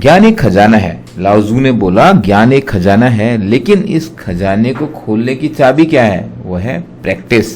ज्ञान एक खजाना है। लाओजू ने बोला ज्ञान एक खजाना है, लेकिन इस खजाने को खोलने की चाबी क्या है? वो है practice.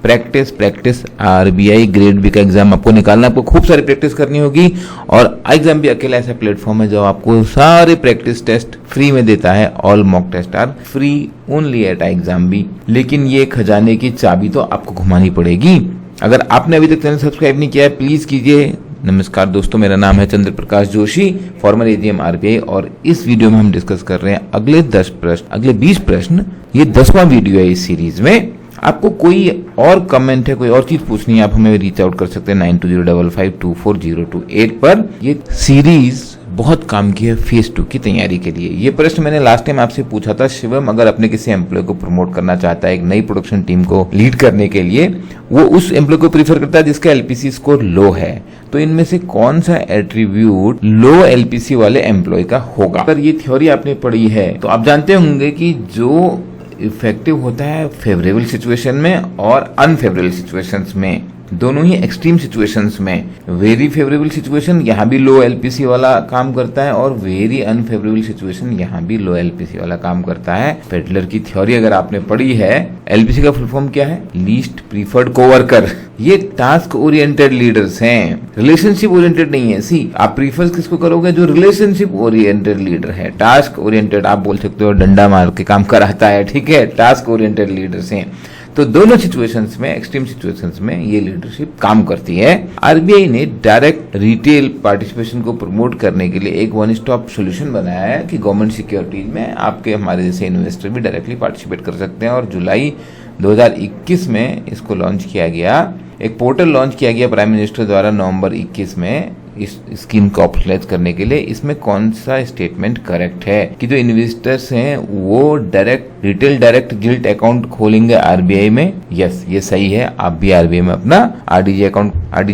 Practice practice. RBI grade B का एग्जाम आपको निकालना, आपको खूब सारी प्रैक्टिस करनी होगी। और एग्जाम भी अकेला ऐसा प्लेटफॉर्म है जो आपको सारे प्रैक्टिस टेस्ट फ्री में देता है। All mock test are free only at exam B. लेकिन ये खजाने की चाबी तो आपको घुमानी पड़ेगी। अगर आपने अभी तक चैनल सब्सक्राइब नहीं किया है प्लीज कीजिए। नमस्कार दोस्तों, मेरा नाम है चंद्र Prakash Joshi, farmer AGM RBI, और इस वीडियो में हम डिस्कस कर रहे हैं अगले 10 प्रश्न, अगले 20 प्रश्न। ये 10वां वीडियो है इस सीरीज में। आपको कोई और कमेंट है, कोई और चीज पूछनी है, आप हमें रीच आउट कर सकते हैं 9205524028 पर। ये सीरीज बहुत काम की है फेज 2 की तैयारी के लिए। ये प्रश्न मैंने लास्ट टाइम आपसे पूछा था, शिवम अगर अपने किसी एम्प्लॉय को प्रमोट करना चाहता है एक नई प्रोडक्शन टीम को लीड करने के लिए, वो उस एम्प्लॉय को प्रीफर करता है जिसका एलपीसी स्कोर लो है। तो इनमें से कौन सा एट्रीब्यूट लो एलपीसी वाले एम्प्लॉय का होगा? अगर ये थ्योरी आपने पढ़ी है तो आप जानते होंगे कि जो इफेक्टिव होता है फेवरेबल सिचुएशन में और अनफेवरेबल सिचुएशंस में, दोनों ही एक्सट्रीम सिचुएशंस में। वेरी फेवरेबल सिचुएशन यहाँ भी लो एलपीसी वाला काम करता है, और वेरी अनफेवरेबल सिचुएशन यहाँ भी लो एलपीसी वाला काम करता है। पेडलर की थ्योरी अगर आपने पढ़ी है, एलपीसी का फुल फॉर्म क्या है? Least preferred co-worker. ये टास्क ओरिएंटेड लीडर्स हैं, रिलेशनशिप ओरिएंटेड नहीं है। सी आप प्रीफर किसको करोगे? जो रिलेशनशिप ओरिएंटेड लीडर है। टास्क ओरिएंटेड आप बोल सकते हो डंडा मार के काम कराता है, ठीक है, टास्क ओरिएंटेड लीडर्स हैं। तो दोनों सिचुएशंस में, एक्सट्रीम सिचुएशंस में ये लीडरशिप काम करती है। आरबीआई ने डायरेक्ट रिटेल पार्टिसिपेशन को प्रमोट करने के लिए एक वन स्टॉप सॉल्यूशन बनाया है कि गवर्नमेंट सिक्योरिटीज में आपके हमारे जैसे इन्वेस्टर भी डायरेक्टली पार्टिसिपेट कर सकते हैं। और जुलाई 2021 में इसको लॉन्च किया गया। एक पोर्टल लॉन्च किया गया प्राइम मिनिस्टर द्वारा नवंबर 21 में इस स्कीम को ऑपरेशनलाइज करने के लिए। इसमें कौन सा स्टेटमेंट करेक्ट है कि जो इन्वेस्टर्स हैं वो direct retail direct gilt account खोलेंगे आरबीआई में? यस, ये सही है। आप भी आरबीआई में अपना आरडीजे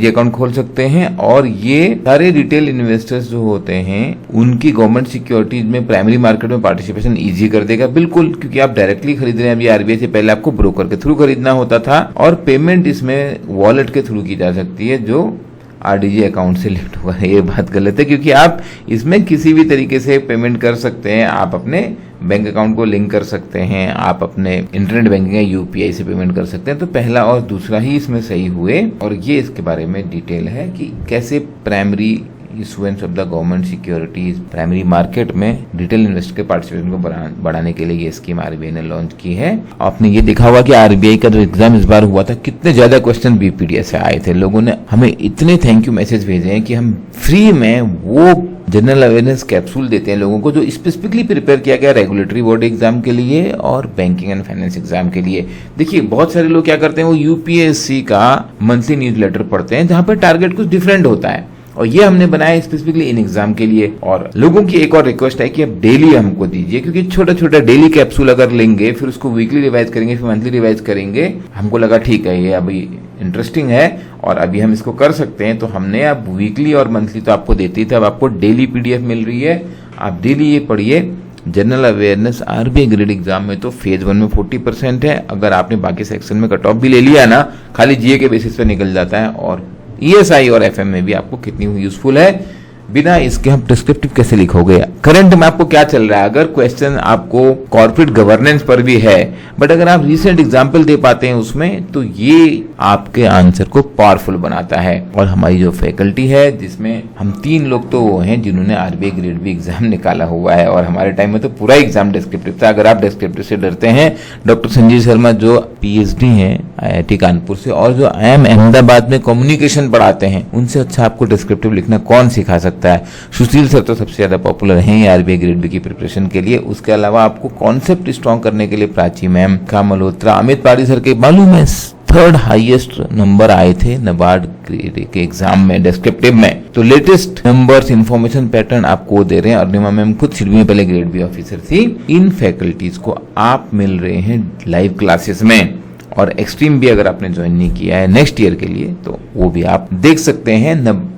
अकाउंट खोल सकते हैं। और ये सारे रिटेल इन्वेस्टर्स जो होते हैं उनकी गवर्नमेंट सिक्योरिटीज में प्राइमरी मार्केट में पार्टिसिपेशन इजी कर देगा। बिल्कुल, क्योंकि आप डायरेक्टली खरीद रहे हैं। अभी आरबीआई से पहले आपको ब्रोकर के थ्रू खरीदना होता था, और पेमेंट इसमें वॉलेट के थ्रू की जा सकती है जो आरडीजे अकाउंट से लिंक्ड हुआ है। ये बात गलत है, क्योंकि आप इसमें किसी भी तरीके से पेमेंट कर सकते हैं। आप अपने बैंक अकाउंट को लिंक कर सकते हैं, आप अपने इंटरनेट बैंकिंग या यूपीआई से पेमेंट कर सकते हैं। तो पहला और दूसरा ही इसमें सही हुए। और ये इसके बारे में डिटेल है कि कैसे primary issuance of the government securities primary market में रिटेल इन्वेस्टर के पार्टिसिपेशन को बढ़ाने के लिए ये स्कीम आरबीआई ने लॉन्च की है। आपने ये देखा होगा कि आरबीआई का जो एग्जाम इस बार हुआ था, कितने ज्यादा क्वेश्चन बीपीडीएस से आए थे। लोगों ने हमें इतने थैंक यू मैसेज भेजे हैं कि हम फ्री में वो जनरल अवेयरनेस कैप्सूल देते हैं लोगों को जो स्पेसिफिकली प्रिपेयर किया गया रेगुलेटरी बोर्ड एग्जाम के लिए और बैंकिंग एंड फाइनेंस एग्जाम के लिए। देखिए, बहुत सारे लोग क्या करते हैं, वो यूपीएससी का मंथली न्यूज़लेटर पढ़ते हैं जहां पर टारगेट कुछ डिफरेंट होता है, और ये हमने बनाया स्पेसिफिकली इन एग्जाम के लिए। और लोगों की एक और रिक्वेस्ट है कि अब डेली हमको दीजिए, क्योंकि छोटा छोटा डेली कैप्सूल अगर लेंगे फिर उसको वीकली रिवाइज करेंगे, फिर मंथली रिवाइज करेंगे। हमको लगा ठीक है, ये अभी इंटरेस्टिंग है और अभी हम इसको कर सकते हैं, तो हमने अब वीकली और मंथली तो आपको देती ही थे, अब आपको डेली पीडीएफ मिल रही है। आप डेली ये पढ़िए। General awareness RBI grade exam में तो फेज 1 में 40% है। अगर आपने बाकी सेक्शन में कट ऑफ भी ले लिया ना, खाली जीए के बेसिस पे निकल जाता है। और ईएसआई और एफएम में भी आपको कितनी यूजफुल है। बिना इसके हम डिस्क्रिप्टिव कैसे लिखोगे? करंट में आपको क्या चल रहा है? अगर क्वेश्चन आपको कॉर्पोरेट गवर्नेंस पर भी है, बट अगर आप रिसेंट एग्जांपल दे पाते हैं उसमें, तो ये आपके आंसर को पावरफुल बनाता है। और हमारी जो फैकल्टी है, जिसमें हम 3 लोग तो वो हैं जिन्होंने आरबीआई ग्रेड बी एग्जाम निकाला हुआ है, और हमारे टाइम में तो पूरा एग्जाम डिस्क्रिप्टिव था। अगर आप डिस्क्रिप्टिव से डरते हैं, डॉक्टर संजीव शर्मा जो पीएचडी हैं IIT कानपुर से, और जो IIM अहमदाबाद में कम्युनिकेशन पढ़ाते हैं, उनसे अच्छा आपको डिस्क्रिप्टिव लिखना कौन सिखा सकता है? सुशील सर तो सबसे ज्यादा पॉपुलर हैं आरबीआई ग्रेड बी की प्रिपरेशन के लिए। उसके अलावा आपको कॉन्सेप्ट स्ट्रॉन्ग करने के लिए प्राची मैम, का मल्होत्रा, अमित पारी सर के मालूम है 3rd हाईएस्ट नंबर आए थे नाबार्ड के एग्जाम में डिस्क्रिप्टिव में। तो लेटेस्ट नंबर्स, इंफॉर्मेशन पैटर्न आपको दे रहे हैं। अर्निमा मैम खुद सिडनी में पहले ग्रेड बी ऑफिसर थी। इन फैकल्टीज को आप मिल रहे हैं लाइव क्लासेस में, और एक्सट्रीम भी अगर आपने ज्वाइन नहीं किया है नेक्स्ट ईयर के लिए, तो वो भी आप देख सकते हैं।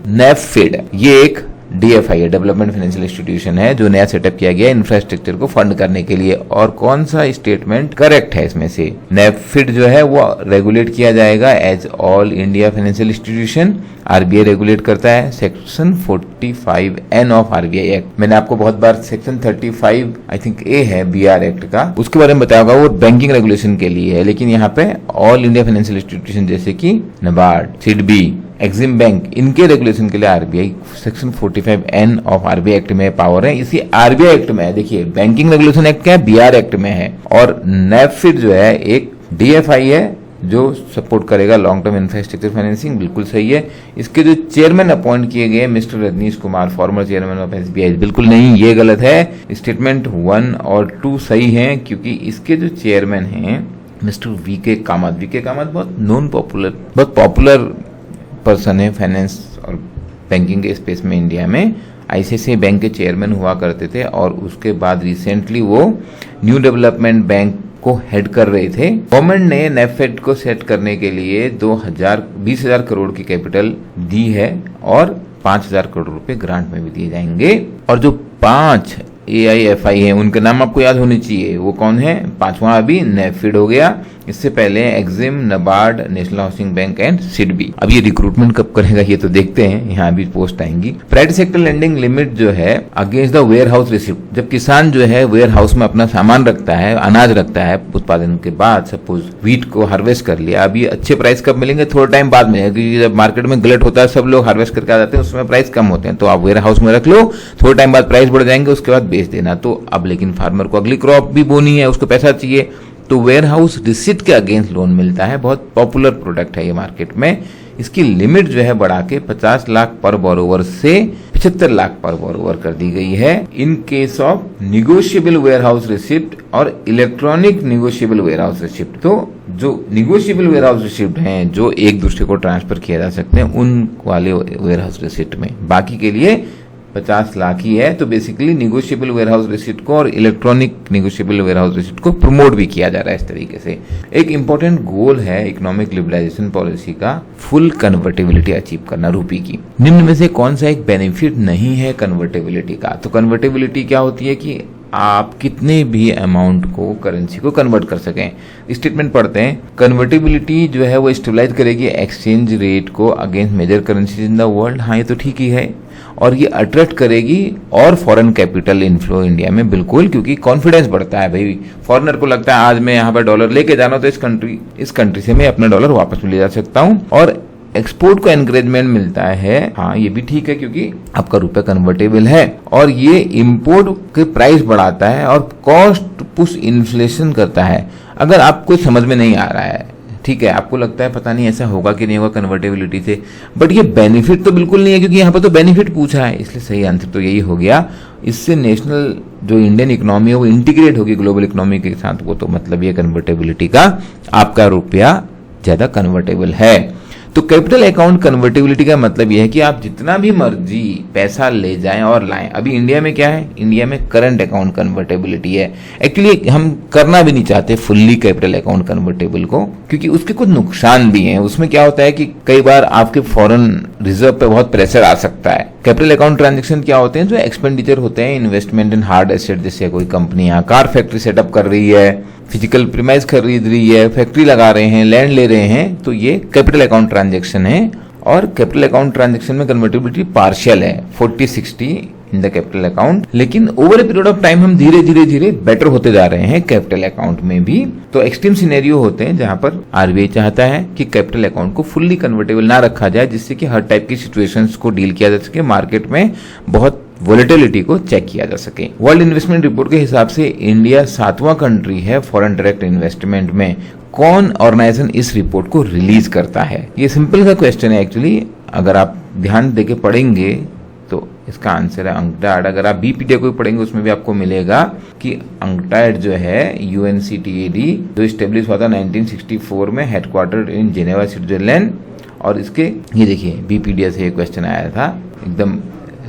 नेफेड ये एक DFI है, डेवलपमेंट फाइनेंशियल इंस्टीट्यूशन है, जो नया सेटअप किया गया इंफ्रास्ट्रक्चर को फंड करने के लिए। और कौन सा स्टेटमेंट करेक्ट है इसमें से? नेफिड जो है वो रेगुलेट किया जाएगा as all India financial institution, RBI regulate करता है, section 45N of RBI act. मैंने आपको बहुत बार सेक्शन 35 आई थिंक A है BR एक्ट का, उसके बारे में बताया होगा, वो बैंकिंग रेगुलेशन के लिए है। लेकिन यहाँ पे ऑल इंडिया फाइनेंशियल इंस्टीट्यूशन जैसे कि नाबार्ड, सिडबी, एक्सिम बैंक, इनके रेगुलेशन के लिए RBI section 45N of RBI act में पावर है। इसी RBI एक्ट में देखिए बैंकिंग रेगुलेशन एक्ट क्या है, BR एक्ट में है। और नेफिड जो है एक DFI है जो सपोर्ट करेगा लॉन्ग टर्म इंफ्रास्ट्रक्चर फाइनेंसिंग, बिल्कुल सही है। इसके जो चेयरमैन अपॉइंट किए गए mister Rajnish Kumar, former chairman of SBI, बिल्कुल नहीं, ये गलत है। स्टेटमेंट 1 और 2 सही हैं, क्योंकि इसके जो चेयरमैन हैं mister VK Kamat, VK Kamat बहुत पॉपुलर पर्सन है फाइनेंस और बैंकिंग के स्पेस में इंडिया में। ICICI बैंक के चेयरमैन हुआ करते थे और उसके बाद रिसेंटली वो न्यू डेवलपमेंट बैंक को हेड कर रहे थे। गवर्नमेंट ने नेफेड को सेट करने के लिए 20,000 करोड़ की कैपिटल दी है और 5,000 करोड़ रुपए ग्रांट में भी दिए जाएंगे। और जो 5 AIFI है उनके नाम आपको याद होने चाहिए, वो कौन है? 5वां अभी नेफिड हो गया, इससे पहले Exim, NABARD, national housing bank and SIDBI. अब ये रिक्रूटमेंट कब करेगा ये तो देखते हैं, यहाँ भी पोस्ट आएंगी। प्राइवेट सेक्टर लेंडिंग लिमिट जो है against the warehouse receipt, जब किसान जो है वेयर हाउस में अपना सामान रखता है, अनाज रखता है उत्पादन के बाद, सपोज व्हीट को हार्वेस्ट कर लिया, अब ये अच्छे प्राइस कब मिलेंगे? थोड़ा टाइम बाद मिलेंगे, क्योंकि जब मार्केट में गलत होता है सब लोग हार्वेस्ट करके आ जाते हैं, उसमें प्राइस कम होते हैं। तो आप वेयर हाउस में रख लो, थोड़े टाइम बाद प्राइस बढ़ जाएंगे, उसके बाद बेच देना। तो अब लेकिन फार्मर को अगली क्रॉप भी बोनी है, उसको पैसा चाहिए, तो वेयर हाउस रिसिप्ट के अगेंस्ट लोन मिलता है। बहुत पॉपुलर प्रोडक्ट है ये मार्केट में। इसकी लिमिट जो है बढ़ा के 50 लाख पर बोरोवर से 75 लाख पर बोरोवर कर दी गई है in case of negotiable warehouse receipt और electronic negotiable warehouse receipt. तो जो निगोशिएबल वेयर हाउस रिसिप्ट हैं जो एक दूसरे को ट्रांसफर किया जा सकते हैं उन वाले वेयर हाउस रिसिप्ट में, बाकी के लिए 50 लाख ही है। तो बेसिकली निगोशिएबल वेयरहाउस रिसिप्ट को और इलेक्ट्रॉनिक निगोशिएबल वेयरहाउस रिसिप्ट को प्रमोट भी किया जा रहा है इस तरीके से। एक इंपॉर्टेंट गोल है इकोनॉमिक लिबरलाइजेशन पॉलिसी का फुल कन्वर्टेबिलिटी अचीव करना रुपये की। निम्न में से कौन सा एक बेनिफिट नहीं है कन्वर्टेबिलिटी का? तो कन्वर्टेबिलिटी क्या होती है कि आप कितने भी अमाउंट को करेंसी को कन्वर्ट कर सकें। स्टेटमेंट पढ़ते हैं, कन्वर्टेबिलिटी जो है वो स्टेबलाइज करेगी एक्सचेंज रेट को against major currencies in the world. हाँ, ये तो ठीक ही है। और ये अट्रैक्ट करेगी और फॉरेन कैपिटल इनफ्लो इंडिया में, बिल्कुल, क्योंकि कॉन्फिडेंस बढ़ता है। भाई फॉरेनर को लगता है आज मैं यहाँ पर डॉलर लेके जाना तो इस कंट्री से मैं अपना डॉलर वापस ले जा सकता हूँ। और एक्सपोर्ट को एनकरेजमेंट मिलता है। हाँ, ये भी ठीक है क्योंकि आपका रुपया कन्वर्टेबल है। और ये इंपोर्ट के प्राइस बढ़ाता है और कॉस्ट पुश इन्फ्लेशन करता है। अगर आपको समझ में नहीं आ रहा है, ठीक है, आपको लगता है पता नहीं ऐसा होगा कि नहीं होगा कन्वर्टेबिलिटी से, बट ये बेनिफिट तो बिल्कुल नहीं है, क्योंकि यहाँ पर तो बेनिफिट पूछा है, इसलिए सही आंसर तो यही हो गया। इससे नेशनल जो इंडियन इकोनॉमी है वो इंटीग्रेट होगी ग्लोबल इकोनॉमी के साथ। वो तो मतलब ये कन्वर्टेबिलिटी का आपका रुपया ज्यादा कन्वर्टेबल है। तो कैपिटल अकाउंट कन्वर्टेबिलिटी का मतलब यह है कि आप जितना भी मर्जी पैसा ले जाएं और लाएं। अभी इंडिया में क्या है, इंडिया में करंट अकाउंट कन्वर्टेबिलिटी है। एक्चुअली हम करना भी नहीं चाहते फुल्ली कैपिटल अकाउंट कन्वर्टेबल को, क्योंकि उसके कुछ नुकसान भी हैं। उसमें क्या होता है कि कई बार आपके फॉरेन रिजर्व पे बहुत प्रेशर आ सकता है। कैपिटल अकाउंट ट्रांजेक्शन क्या होते हैं? जो एक्सपेंडिचर होते हैं, इन्वेस्टमेंट इन हार्ड एसेट, जैसे कोई कंपनी यहाँ कार फैक्ट्री सेटअप कर रही है, फिजिकल प्रीमाइस खरीद रही है, फैक्ट्री लगा रहे हैं, लैंड ले रहे हैं, तो ये कैपिटल अकाउंट ट्रांजैक्शन है। और कैपिटल अकाउंट ट्रांजैक्शन में कन्वर्टिबिलिटी पार्शियल है, 40-60 इन द कैपिटल अकाउंट। लेकिन over a period of time हम धीरे धीरे बेटर होते जा रहे हैं कैपिटल अकाउंट में भी। तो एक्सट्रीम सिनेरियो होते हैं जहां पर आरबीआई चाहता है कि कैपिटल अकाउंट को फुल्ली कन्वर्टेबल ना रखा जाए, जिससे कि हर टाइप की सिचुएशंस को डील किया जा सके, मार्केट में बहुत वोलेटिलिटी को चेक किया जा सके। वर्ल्ड इन्वेस्टमेंट रिपोर्ट के हिसाब से इंडिया 7वां कंट्री है फॉरेन डायरेक्ट इन्वेस्टमेंट में। कौन ऑर्गेनाइजेशन इस रिपोर्ट को रिलीज करता है? ये सिंपल सा क्वेश्चन है एक्चुअली। अगर आप ध्यान देके पढ़ेंगे तो इसका आंसर है अंकटाड। अगर आप बीपीडीए को पढ़ेंगे उसमें भी आपको मिलेगा कि अंकटाड जो है UNCTAD जो स्टेब्लिश हुआ था 1964 में, हेडक्वार्टर इन जेनेवा स्विट्जरलैंड। और इसके ये देखिए बीपीडीए से ये क्वेश्चन आया था एकदम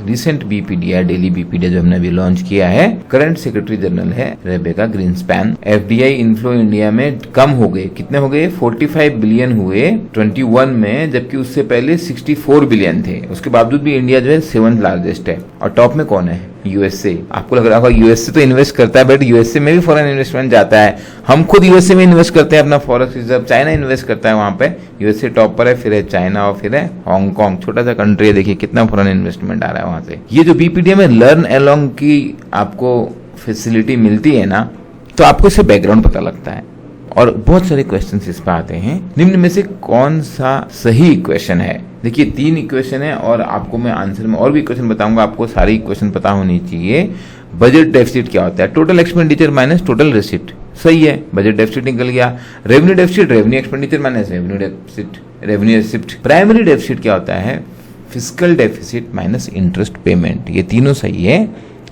रिसेंट बीपीडीआई, डेली बीपीडीआई जो हमने अभी लॉन्च किया है, करंट सेक्रेटरी जनरल है Rebecca Greenspan. FDI inflow India में कम हो गए, कितने हो गए? 45 बिलियन हुए 21 में, जबकि उससे पहले 64 बिलियन थे। उसके बावजूद भी इंडिया जो है 7th लार्जेस्ट है। और टॉप में कौन है? यूएसए। आपको लग रहा होगा यूएसए तो इन्वेस्ट करता है, बट यूएसए में भी फॉरेन इन्वेस्टमेंट जाता है। हम खुद यूएसए में इन्वेस्ट करते हैं अपना फॉरेक्स रिजर्व। चाइना इन्वेस्ट करता है वहां पे, यूएसए टॉप पर है, फिर है चाइना और फिर है हांगकांग। छोटा सा कंट्री है, देखिए कितना फॉरेन इन्वेस्टमेंट आ रहा है वहां से। ये जो बीपीडीआई में लर्न अलोंग की आपको फैसिलिटी मिलती है ना, तो आपको इससे बैकग्राउंड पता लगता है और बहुत सारे क्वेश्चंस इस पर आते हैं। निम्न में से कौन सा सही इक्वेशन है? देखिए 3 इक्वेशन है और आपको मैं आंसर में और भी इक्वेशन बताऊंगा, आपको सारी इक्वेशन पता होनी चाहिए। बजट डेफिसिट क्या होता है? Total expenditure minus total receipt. सही है, बजट डेफिसिट निकल गया। Revenue deficit, revenue expenditure minus revenue deficit, revenue receipt. Primary deficit क्या होता है? Fiscal deficit minus interest payment. ये तीनों सही है।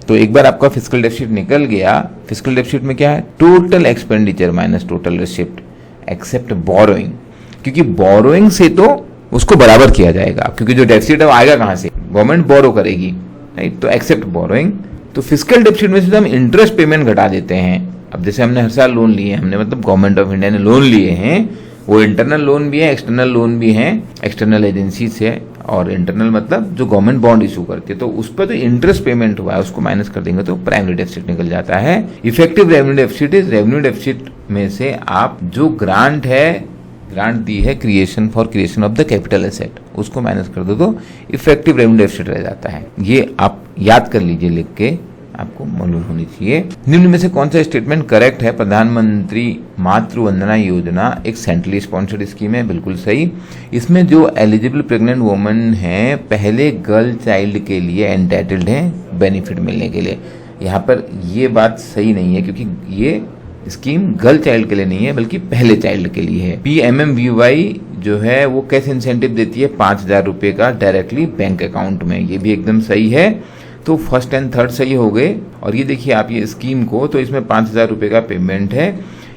तो एक बार आपका फिस्कल डेफिसिट निकल गया, फिस्कल डेफिसिट में क्या है? Total expenditure minus total receipt except borrowing, क्योंकि बोरोइंग से तो उसको बराबर किया जाएगा, क्योंकि जो डेफिसिट है वो आएगा कहां से? गवर्नमेंट बोरो करेगी, राइट? तो एक्सेप्ट बोरोइंग। तो फिस्कल डेफिसिट में से हम इंटरेस्ट पेमेंट घटा देते हैं। अब जैसे हमने हर साल लोन लिए, हमने मतलब गवर्नमेंट ऑफ इंडिया ने लोन लिए हैं, वो इंटरनल लोन भी है, एक्सटर्नल लोन भी है, एक्सटर्नल एजेंसी से, और इंटरनल मतलब जो गवर्नमेंट बॉन्ड इशू करती है, तो उस पर जो इंटरेस्ट पेमेंट हुआ है उसको माइनस कर देंगे तो प्राइमरी डेफिसिट निकल जाता है। Effective revenue deficit is revenue deficit में से आप जो ग्रांट दी है creation of the capital asset, उसको माइनस कर दो तो इफेक्टिव रेवेन्यू डेफिसिट रह जाता है। ये आप याद कर लीजिए, लिख के आपको मालूम होनी चाहिए। निम्न में से कौन सा स्टेटमेंट करेक्ट है? प्रधानमंत्री मातृ वंदना योजना एक सेंट्रली स्पॉन्सर्ड स्कीम है, बिल्कुल सही। इसमें जो एलिजिबल प्रेग्नेंट वुमन है पहले गर्ल चाइल्ड के लिए एंटाइटल्ड है बेनिफिट मिलने के लिए। यहाँ पर ये बात सही नहीं है, क्योंकि ये स्कीम गर्ल चाइल्ड के लिए नहीं है बल्कि पहले चाइल्ड के लिए है। पीएमएमवीवाई जो है वो कैसे इंसेंटिव देती है? 5,000 रुपए का डायरेक्टली बैंक अकाउंट में, ये भी एकदम सही है। तो फर्स्ट एंड थर्ड सही हो गए। और ये देखिए आप ये स्कीम को, तो इसमें 5,000 रुपए का पेमेंट है।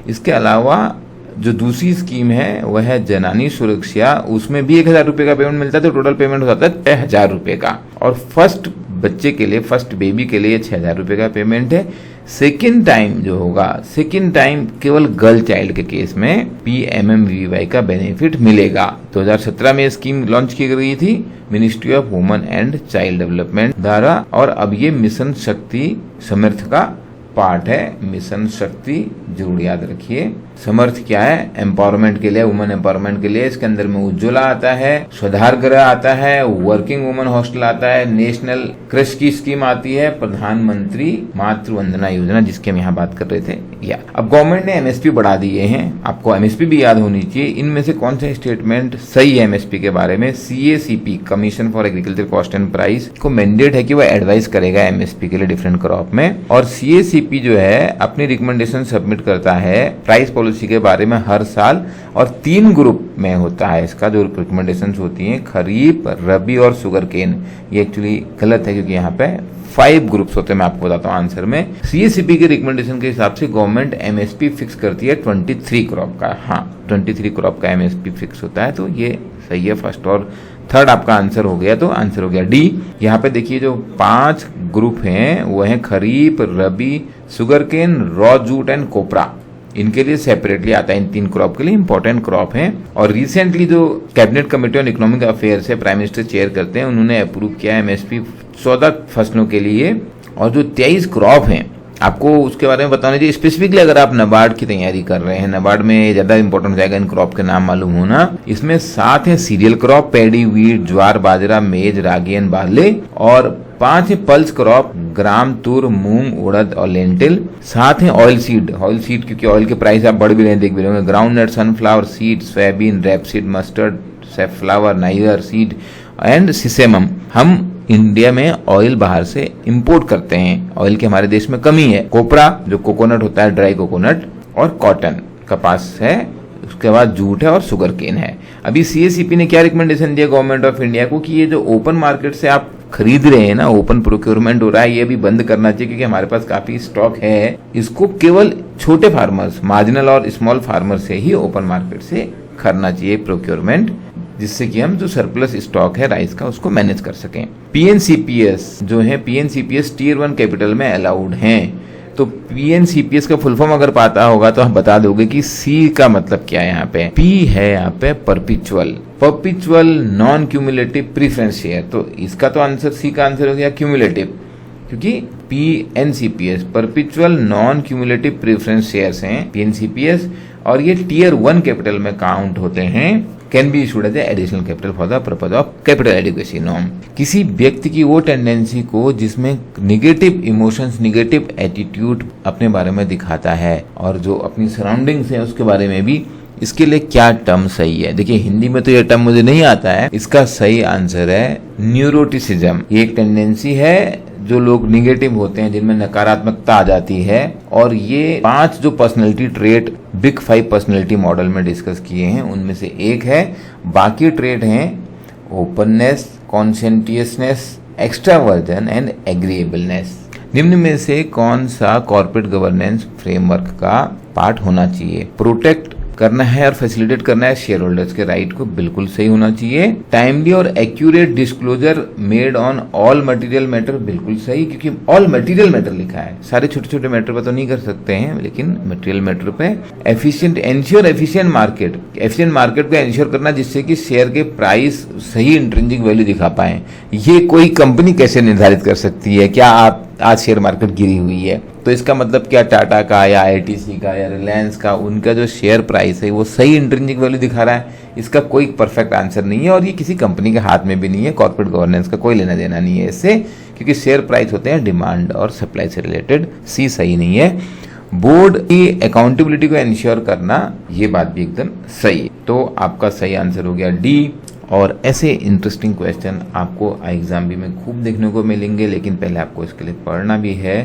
इसके अलावा जो दूसरी स्कीम है वह है जननी सुरक्षा, उसमें भी 1,000 रुपए का पेमेंट मिलता है, तो टोटल पेमेंट हो जाता है 6,000 रुपए का। और फर्स्ट बच्चे के लिए, फर्स्ट बेबी के लिए 6,000 रुपए का पेमेंट है। सेकेंड टाइम जो होगा, सेकेंड टाइम केवल गर्ल चाइल्ड के केस में पीएमएमवीवाई का बेनिफिट मिलेगा। 2017 में स्कीम लॉन्च की गई थी ministry of women and child development द्वारा, और अब ये मिशन शक्ति समर्थ का पार्ट है। मिशन शक्ति जरूर याद रखिए। समर्थ क्या है? एम्पावरमेंट के लिए, वुमेन एम्पावरमेंट के लिए। इसके अंदर में उज्ज्वला आता है, स्वधार गृह आता है, वर्किंग वुमेन हॉस्टल आता है, नेशनल कृषि की स्कीम आती है, प्रधानमंत्री मातृ वंदना योजना जिसकी हम यहाँ बात कर रहे थे। या अब गवर्नमेंट ने एमएसपी बढ़ा दिए हैं, आपको एमएसपी भी याद होनी चाहिए। इनमें से कौन सा स्टेटमेंट सही है एमएसपी के बारे में? CACP commission for agriculture cost and price को मैंडेट है कि वह एडवाइस करेगा एमएसपी के लिए डिफरेंट क्रॉप में, और सीएसीपी जो है अपनी रिकमेंडेशन सबमिट करता है प्राइस पॉलिसी के बारे में हर साल, और 3 ग्रुप में होता है इसका जो रिकमेंडेशंस होती हैं, खरीफ, रबी और शुगर केन। ये एक्चुअली गलत है क्योंकि यहाँ पे 5 ग्रुप्स होते हैं, मैं आपको बताता हूँ आंसर में। सीएसीपी के रिकमेंडेशन के हिसाब से गवर्नमेंट एमएसपी फिक्स करती है 23 क्रॉप का। हाँ, 23 क्रॉप का एमएसपी फिक्स होता है, तो ये सही है। फर्स्ट और थर्ड आपका आंसर हो गया, तो आंसर हो गया डी। यहाँ पे देखिए जो 5 ग्रुप हैं वो हैं kharif, rabi, sugar cane, raw jute and copra. इनके लिए सेपरेटली आता है, इन 3 क्रॉप के लिए इंपॉर्टेंट क्रॉप हैं। और रिसेंटली जो cabinet committee on economic affairs है, प्राइम मिनिस्टर चेयर करते हैं, उन्होंने अप्रूव किया है एमएसपी 14 फसलों के लिए। और जो 23 क्रॉप हैं आपको उसके बारे में बताना चाहिए। स्पेसिफिकली अगर आप नाबार्ड की तैयारी कर रहे हैं, नाबार्ड में ज्यादा इंपॉर्टेंट हो जाएगा इन क्रॉप के नाम मालूम होना। इसमें 7 है सीरियल क्रॉप, पैडी, वीट, ज्वार, बाजरा, मेज, रागी एंड बार्ले, और 5 है पल्स क्रॉप, ग्राम, तुर, मूंग, उड़द और लेंटिल। 7 है ऑयल सीड, क्योंकि ऑयल के प्राइस आप बढ़ भी रहे हैं, देख भी रहे होंगे। Groundnut, sunflower seed, soybean, rapeseed, mustard, safflower, niger seed and sesamum. हम इंडिया में ऑयल बाहर से इंपोर्ट करते हैं, ऑयल की हमारे देश में कमी है। कोपरा जो कोकोनट होता है, ड्राई कोकोनट, और कॉटन कपास है, उसके बाद जूट है और शुगर केन है। अभी सीएसीपी ने क्या रिकमेंडेशन दिया गवर्नमेंट ऑफ इंडिया को कि ये जो ओपन मार्केट से आप खरीद रहे हैं ना, ओपन प्रोक्योरमेंट हो रहा है, ये भी बंद करना चाहिए, क्योंकि हमारे पास काफी स्टॉक है। इसको केवल छोटे फार्मर्स, मार्जिनल और स्मॉल फार्मर से ही ओपन मार्केट से खरीदना चाहिए प्रोक्योरमेंट। जिससे कि हम जो सरप्लस स्टॉक है राइस का उसको मैनेज कर सकें। पीएनसीपीएस जो है, पीएनसीपीएस टियर 1 कैपिटल में अलाउड हैं। तो पीएनसीपीएस का फुल फॉर्म अगर पता होगा तो हम बता दोगे कि सी का मतलब क्या है। यहाँ पे पी है, यहाँ पे perpetual non cumulative preference share. तो इसका तो आंसर, सी का आंसर हो गया क्यूमुलेटिव, क्योंकि PNCPS perpetual non cumulative preference shares हैं पीएनसीपीएस, और ये टियर 1 कैपिटल में काउंट होते हैं। Can be issued as additional capital for the purpose of capital adequacy norm. किसी व्यक्ति की वो टेंडेंसी को जिसमें निगेटिव इमोशंस, निगेटिव एटीट्यूड अपने बारे में दिखाता है और जो अपनी सराउंडिंग्स है उसके बारे में भी, इसके लिए क्या टर्म सही है? देखिए हिंदी में तो ये टर्म मुझे नहीं आता है, इसका सही आंसर है न्यूरोटिसिज्म। ये एक टेंडेंसी है जो लोग निगेटिव होते हैं, जिनमें नकारात्मकता आ जाती है, और ये 5 जो personality trait big 5 personality model में डिस्कस किए हैं उनमें से एक है। बाकी ट्रेट हैं ओपननेस, कॉन्सेंटियसनेस, एक्स्ट्रावर्जन एंड एग्रीएबलनेस। निम्न में से कौन सा कॉर्पोरेट गवर्नेंस फ्रेमवर्क का पार्ट होना चाहिए? प्रोटेक्ट करना है और फैसिलिटेट करना है शेयर होल्डर्स के राइट को, बिल्कुल सही होना चाहिए। टाइमली और accurate disclosure made on all material matter, बिल्कुल सही, क्योंकि ऑल मटेरियल मैटर लिखा है, सारे छोटे छोटे मैटर पर तो नहीं कर सकते हैं, लेकिन मटेरियल मैटर पे। Efficient, ensure efficient market, efficient market को एंश्योर करना जिससे कि शेयर के प्राइस सही इंट्रिंसिक वैल्यू दिखा पाए। ये कोई कंपनी कैसे निर्धारित कर सकती है? क्या आप आज शेयर मार्केट गिरी हुई है तो इसका मतलब क्या टाटा का या आईटीसी का या रिलायंस का उनका जो शेयर प्राइस है वो सही इंट्रिंसिक वैल्यू दिखा रहा है? इसका कोई परफेक्ट आंसर नहीं है, और ये किसी कंपनी के हाथ में भी नहीं है। कॉर्पोरेट गवर्नेंस का कोई लेना देना नहीं है इससे, क्योंकि शेयर प्राइस होते हैं डिमांड और सप्लाई से रिलेटेड। सी सही नहीं है। बोर्ड की अकाउंटेबिलिटी को इंश्योर करना, ये बात भी एकदम सही है। तो आपका सही आंसर हो गया डी। और ऐसे इंटरेस्टिंग क्वेश्चन आपको एग्जाम भी में खूब देखने को मिलेंगे, लेकिन पहले आपको इसके लिए पढ़ना भी है।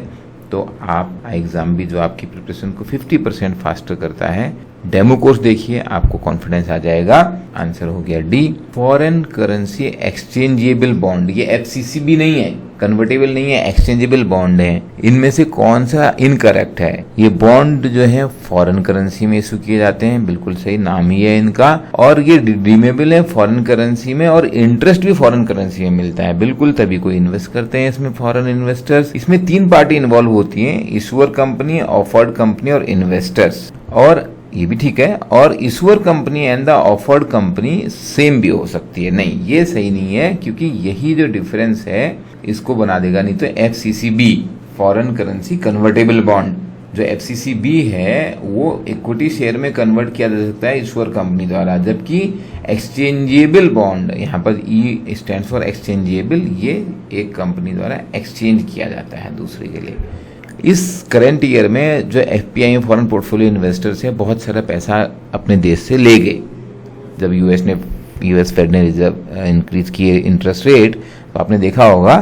तो आप एग्जाम भी जो आपकी प्रिपरेशन को 50% फास्टर करता है, डेमो कोर्स देखिए, आपको कॉन्फिडेंस आ जाएगा। आंसर हो गया D. Foreign currency exchangeable bond, ये एफसीसी भी नहीं है, कन्वर्टेबल नहीं है, एक्सचेंजेबल बॉन्ड है। इनमें से कौन सा इनकरेक्ट है? ये बॉन्ड जो है फॉरेन करेंसी में इशू किए जाते हैं, बिल्कुल सही, नाम ही है इनका। और ये रिडीमेबल है फॉरेन करेंसी में, और इंटरेस्ट भी फॉरेन करेंसी में मिलता है, बिल्कुल, तभी कोई इन्वेस्ट करते हैं इसमें फॉरेन इन्वेस्टर्स। इसमें 3 पार्टी इन्वॉल्व होती है, इशूअर कंपनी, ऑफर्ड कंपनी और इन्वेस्टर्स। और ये भी ठीक है, और issuer company and the offered company same भी हो सकती है। नहीं, ये सही नहीं है, क्योंकि यही जो डिफरेंस है इसको बना देगा। नहीं तो एफसीसीबी, फॉरेन करेंसी कन्वर्टेबल बॉन्ड, जो एफसीसीबी है वो इक्विटी शेयर में कन्वर्ट किया जा सकता है इशूअर कंपनी द्वारा, जबकि एक्सचेंजेबल बॉन्ड, यहाँ पर ई स्टैंड्स फॉर एक्सचेंजेबल, ये एक कंपनी द्वारा एक्सचेंज किया जाता है दूसरे के लिए। इस करेंट ईयर में जो एफपीआई फॉरेन पोर्टफोलियो इन्वेस्टर्स है बहुत सारा पैसा अपने देश से ले गए। जब यूएस फेड ने रिजर्व इंक्रीज किए इंटरेस्ट रेट, तो आपने देखा होगा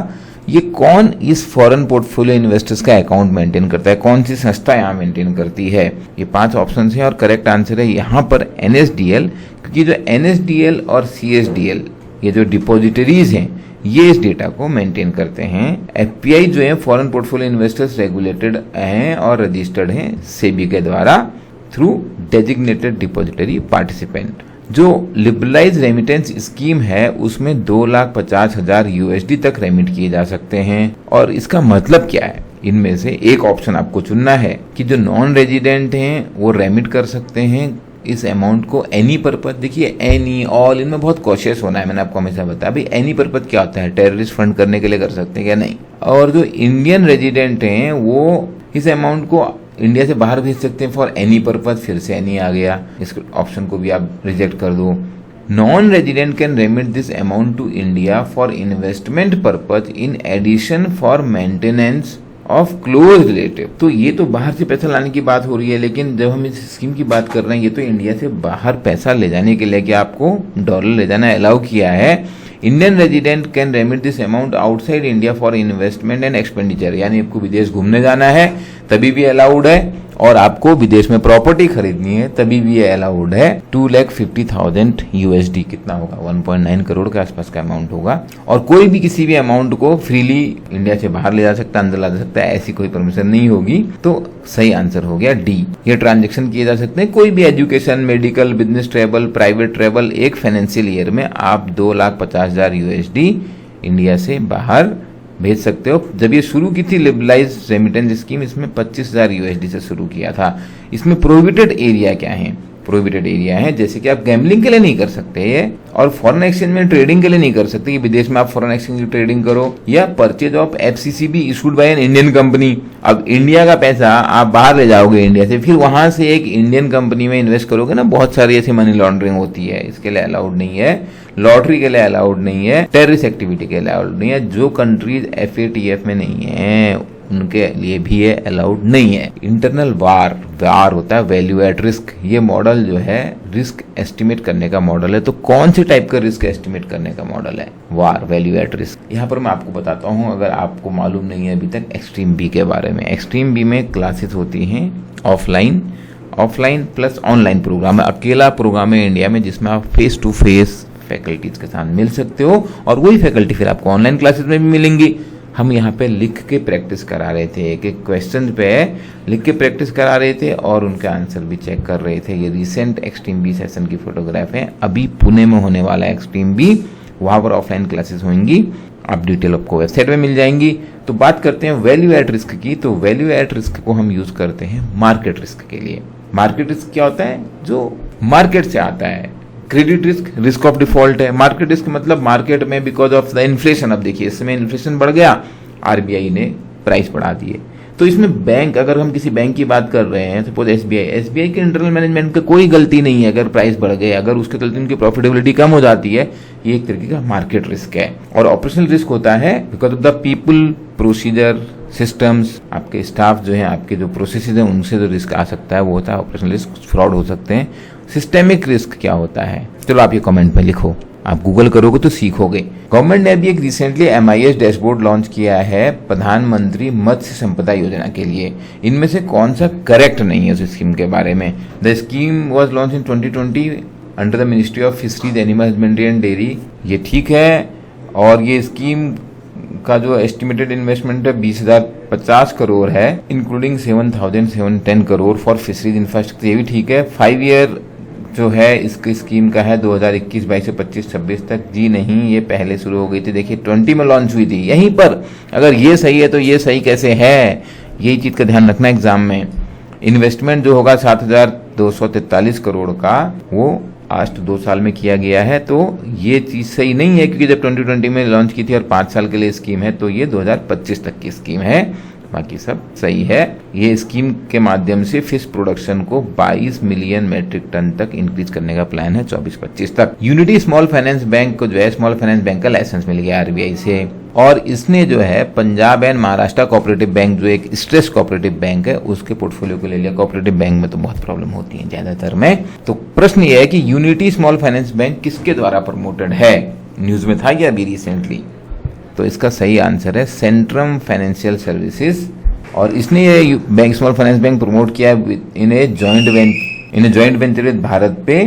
ये कौन इस फॉरेन पोर्टफोलियो इन्वेस्टर्स का अकाउंट मेंटेन करता है, कौन सी संस्था यहाँ मेंटेन करती है? ये 5 ऑप्शन हैं और करेक्ट आंसर है यहाँ पर एनएसडीएल, क्योंकि जो एनएसडीएल और सीएसडीएल ये जो डिपॉजिटरीज हैं ये इस डेटा को मेंटेन करते हैं। एफपीआई जो है फॉरेन पोर्टफोलियो इन्वेस्टर्स रेगुलेटेड हैं और रजिस्टर्ड हैं सेबी के द्वारा थ्रू डेजिग्नेटेड डिपॉजिटरी पार्टिसिपेंट। जो लिबरलाइज रेमिटेंस स्कीम है उसमें 2,50,000 यूएसडी तक रेमिट किए जा सकते हैं। और इसका मतलब क्या है? इनमें से एक ऑप्शन आपको चुनना है कि जो नॉन रेजिडेंट हैं वो रेमिट कर सकते हैं इस अमाउंट को एनी पर्पज। देखिए एनी, ऑल, इनमें बहुत कॉशियस होना है, मैंने आपको हमेशा बताया। भाई एनी पर्पज क्या होता है? टेररिस्ट फंड करने के लिए कर सकते हैं क्या? नहीं। और जो इंडियन रेजिडेंट हैं वो इस अमाउंट को इंडिया से बाहर भेज सकते हैं फॉर एनी पर्पज। फिर से एनी आ गया, इस ऑप्शन को भी आप रिजेक्ट कर दो। Non resident can remit this amount to India for investment purpose in addition for maintenance of close relative. तो ये तो बाहर से पैसा लाने की बात हो रही है, लेकिन जब हम इस स्कीम की बात कर रहे हैं ये तो इंडिया से बाहर पैसा ले जाने के लिए कि आपको डॉलर ले जाना अलाउ किया है। Indian resident can remit this amount outside India for investment and expenditure, यानी आपको विदेश घूमने जाना है तभी भी अलाउड है। और आपको विदेश में प्रॉपर्टी खरीदनी है तभी भी ये अलाउड है। 2,50,000 USD कितना होगा, 1.9 करोड़ के आसपास का अमाउंट होगा। और कोई भी किसी भी अमाउंट को फ्रीली इंडिया से बाहर ले जा सकता है, अंदर ला जा सकता है, ऐसी कोई परमिशन नहीं होगी। तो सही आंसर हो गया डी। ये ट्रांजेक्शन किए जा सकते हैं कोई भी education, medical, business travel, private travel, एक फाइनेंशियल ईयर में आप 2,50,000 USD इंडिया से बाहर भेज सकते हो। जब ये शुरू की थी लिबरलाइज रेमिटेंस स्कीम, इसमें 25,000 USD से शुरू किया था। इसमें प्रोहिबिटेड एरिया क्या है, प्रोहिबिटेड एरिया है जैसे कि आप गैम्बलिंग के लिए नहीं कर सकते ये, और फॉरेन एक्सचेंज में ट्रेडिंग के लिए नहीं कर सकते कि विदेश में आप फॉरेन एक्सचेंज की ट्रेडिंग करो, या purchase of FCCB issued by an Indian company. अब इंडिया का पैसा आप बाहर ले जाओगे इंडिया से, फिर वहां से एक इंडियन कंपनी में इन्वेस्ट करोगे ना, बहुत सारी ऐसी मनी लॉन्ड्रिंग होती है, इसके लिए अलाउड नहीं है। लॉटरी के लिए अलाउड नहीं है, टेररिस्ट एक्टिविटी के लिए अलाउड नहीं है। जो कंट्रीज FATF में नहीं है उनके लिए भी ये अलाउड नहीं है। इंटरनल वार होता है वैल्यू एट रिस्क। ये मॉडल जो है रिस्क एस्टिमेट करने का मॉडल है। तो कौन से टाइप का रिस्क एस्टिमेट करने का मॉडल है? वार, वैल्यू एट रिस्क। यहाँ पर मैं आपको बताता हूँ, अगर आपको मालूम नहीं है अभी तक, एक्सट्रीम बी के बारे में। एक्सट्रीम बी में क्लासेस होती हैं ऑफलाइन प्लस ऑनलाइन प्रोग्राम है। अकेला प्रोग्राम है इंडिया में जिसमें आप फेस टू फेस फैकल्टीज के साथ मिल सकते हो, और वही फैकल्टी फिर आपको ऑनलाइन क्लासेस में भी मिलेंगी। हम यहाँ पे लिख के प्रैक्टिस करा रहे थे, एक एक क्वेश्चन पे लिख के प्रैक्टिस करा रहे थे और उनका आंसर भी चेक कर रहे थे। ये रिसेंट एक्सट्रीम बी सेशन की फोटोग्राफ है, अभी पुणे में होने वाला है एक्सट्रीम बी, वहाँ पर ऑफलाइन क्लासेस होंगी, आप डिटेल आपको वेबसाइट में मिल जाएंगी। तो बात करते हैं वैल्यू एट रिस्क की। तो वैल्यू एट रिस्क को हम यूज करते हैं मार्केट रिस्क के लिए। मार्केट रिस्क क्या होता है? जो मार्केट से आता है। Credit risk, risk of default है। मार्केट रिस्क मतलब मार्केट में बिकॉज ऑफ द इन्फ्लेशन, अब देखिए इस समय इन्फ्लेशन बढ़ गया, RBI ने प्राइस बढ़ा दिए, तो इसमें बैंक, अगर हम किसी बैंक की बात कर रहे हैं, सपोज SBI के इंटरनल मैनेजमेंट का कोई गलती नहीं है अगर प्राइस बढ़ गए, अगर उसके चलते उनकी प्रॉफिटेबिलिटी कम हो जाती है, ये एक तरीके का मार्केट रिस्क है। और ऑपरेशनल रिस्क होता है because of the people, procedure, systems, आपके स्टाफ जो है, आपके जो प्रोसेसेस हैं, उनसे जो रिस्क आ सकता है वो होता है ऑपरेशनल रिस्क। फ्रॉड हो सकते हैं। सिस्टेमिक रिस्क क्या होता है? चलो आप ये कमेंट में लिखो, आप गूगल करोगे तो सीखोगे। गवर्नमेंट ने अभी एक रिसेंटली MIS डैशबोर्ड लॉन्च किया है प्रधानमंत्री मत्स्य संपदा योजना के लिए। इनमें से कौन सा करेक्ट नहीं है उस स्कीम के बारे में? The scheme was launch in 2020 under the ministry of fisheries, animal husbandry and dairy. ये ठीक है। और ये स्कीम का जो एस्टिमेटेड इन्वेस्टमेंट है 20,050 करोड़ है, including 7,710 crore for fisheries infrastructure, ये भी ठीक है। 5 ईयर जो है इसकी स्कीम का है 2021-22 से 25-26 तक। जी नहीं, ये पहले शुरू हो गई थी, देखिए 20 में लॉन्च हुई थी। यहीं पर अगर ये सही है तो ये सही कैसे है, यही चीज का ध्यान रखना एग्जाम में। इन्वेस्टमेंट जो होगा 7,243 करोड़ का, वो लास्ट 2 साल में किया गया है, तो ये चीज सही नहीं है क्योंकि जब 2020 में लॉन्च की थी और 5 साल के लिए स्कीम है, तो ये 2025 तक की स्कीम है। बाकी सब सही है। ये स्कीम के माध्यम से फिश प्रोडक्शन को 22 मिलियन मेट्रिक टन तक इंक्रीज करने का प्लान है 24-25 तक। यूनिटी स्मॉल फाइनेंस बैंक को जो है स्मॉल फाइनेंस बैंक का लाइसेंस मिल गया RBI से, और इसने जो है Punjab and Maharashtra cooperative bank, जो एक स्ट्रेस कोऑपरेटिव बैंक है, उसके पोर्टफोलियो को ले लिया। कोऑपरेटिव बैंक में तो बहुत प्रॉब्लम होती है ज्यादातर में। तो प्रश्न ये है कि यूनिटी स्मॉल फाइनेंस बैंक किसके द्वारा प्रमोटेड है? न्यूज में था क्या अभी रिसेंटली? तो इसका सही आंसर है सेंट्रम फाइनेंशियल सर्विसेज, और इसने ये bank, small finance bank promote किया इन a joint venture with Bharat पे।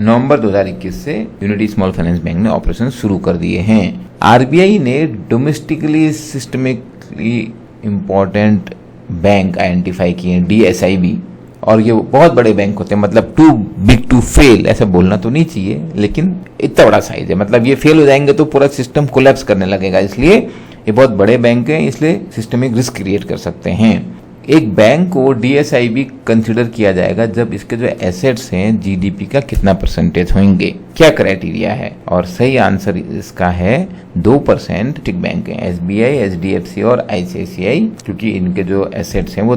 नवंबर 2021 से यूनिटी स्मॉल फाइनेंस बैंक ने ऑपरेशन शुरू कर दिए हैं। RBI ने domestically systemically important bank identify किए हैं, DSIB, और ये बहुत बड़े बैंक होते हैं, मतलब टू बिग टू फेल, ऐसा बोलना तो नहीं चाहिए, लेकिन इतना बड़ा साइज है, मतलब ये फेल हो जाएंगे तो पूरा सिस्टम कोलैप्स करने लगेगा, इसलिए ये बहुत बड़े बैंक हैं, इसलिए सिस्टमिक रिस्क क्रिएट कर सकते हैं। एक बैंक को DSIB कंसिडर किया जाएगा जब इसके जो एसेट्स हैं GDP का कितना परसेंटेज होंगे, क्या क्राइटेरिया है? और सही आंसर इसका है 2%। ठीक बैंक है SBI, HDFC और ICICI, क्योंकि इनके जो एसेट्स हैं वो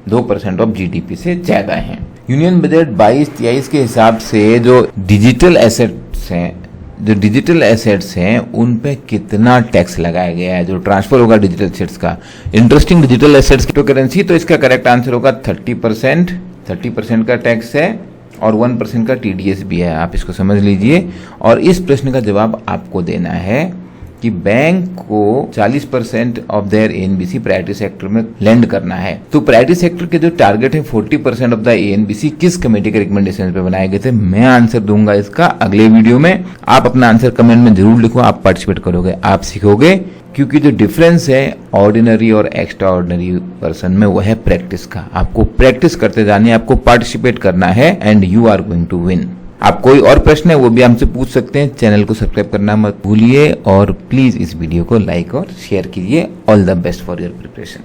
2% ऑफ GDP से ज्यादा हैं। यूनियन बजट 22-23 के हिसाब से जो डिजिटल एसेट्स हैं उन पे कितना टैक्स लगाया गया है, जो ट्रांसफर होगा डिजिटल एसेट्स का। Interesting, digital assets crypto currency, तो इसका करेक्ट आंसर होगा 30% का टैक्स है, और 1% का TDS भी है, आप इसको समझ लीजिए। और इस प्रश्न का जवाब आपको देना है कि बैंक को 40% ऑफ देयर एएनबीसी प्रायोरिटी सेक्टर में लैंड करना है। तो प्रायोरिटी सेक्टर के जो टारगेट है 40% ऑफ द एएनबीसी किस कमेटी के रिकमेंडेशन पे बनाए गए थे, मैं आंसर दूंगा इसका अगले वीडियो में। आप अपना आंसर कमेंट में जरूर लिखो, आप पार्टिसिपेट करोगे, आप सीखोगे, क्योंकि जो डिफरेंस है ऑर्डिनरी और एक्स्ट्रा ऑर्डिनरी पर्सन में वो है प्रैक्टिस का। आपको प्रैक्टिस करते जानी है, आपको पार्टिसिपेट करना है and you are going to win. आप कोई और प्रश्न है वो भी हमसे पूछ सकते हैं। चैनल को सब्सक्राइब करना मत भूलिए और प्लीज इस वीडियो को लाइक और शेयर कीजिए। All the best for your preparation.